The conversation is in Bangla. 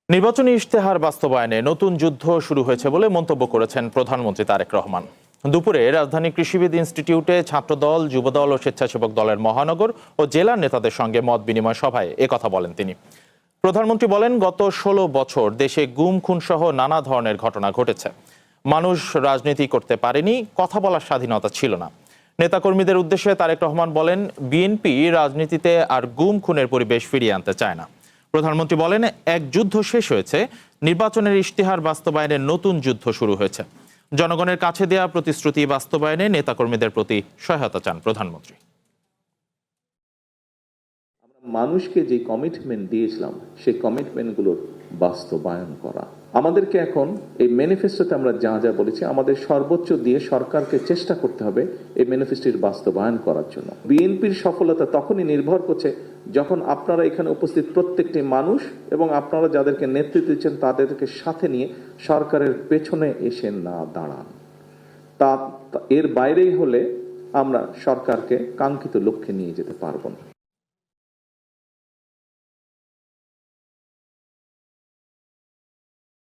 নির্বাচনী ইশতেহার বাস্তবায়নে নতুন যুদ্ধ শুরু হয়েছে বলে মন্তব্য করেছেন প্রধানমন্ত্রী তারেক রহমান। দুপুরে রাজধানী কৃষিবিদ ইনস্টিটিউটে ছাত্রদল, যুবদল ও স্বেচ্ছাসেবক দলের মহানগর ও জেলার নেতাদের সঙ্গে মত বিনিময় সভায় একথা বলেন তিনি। প্রধানমন্ত্রী বলেন, গত ১৬ বছর দেশে গুম খুন সহ নানা ধরনের ঘটনা ঘটেছে। মানুষ রাজনীতি করতে পারেনি, কথা বলার স্বাধীনতা ছিল না। নেতাকর্মীদের উদ্দেশ্যে তারেক রহমান বলেন, বিএনপি রাজনীতিতে আর গুম খুনের পরিবেশ ফিরিয়ে আনতে চায় না। প্রধানমন্ত্রী বলেন, এক যুদ্ধ শেষ হয়েছে, নির্বাচনের ইশতেহার বাস্তবায়নের নতুন যুদ্ধ শুরু হয়েছে। জনগণের কাছে দেয়া প্রতিশ্রুতি বাস্তবায়নে নেতাকর্মীদের প্রতি সহায়তা চান প্রধানমন্ত্রী। মানুষকে যে কমিটমেন্ট দিয়েছিলাম সেই কমিটমেন্টগুলোর বাস্তবায়ন করা। আমাদেরকে এখন এই ম্যানিফেস্টোতে আমরা যা যা বলেছি আমাদের সর্বোচ্চ দিয়ে সরকারকে চেষ্টা করতে হবে এই ম্যানিফেস্টোর বাস্তবায়ন করার জন্য। বিএনপির সফলতা তখনই নির্ভর করছে যখন আপনারা এখানে উপস্থিত প্রত্যেকটি মানুষ এবং আপনারা যাদেরকে নেতৃত্ব দিচ্ছেন তাদেরকে সাথে নিয়ে সরকারের পেছনে এসে না দাঁড়ান। তা এর বাইরেই হলে আমরা সরকারকে কাঙ্ক্ষিত লক্ষ্যে নিয়ে যেতে পারবো না।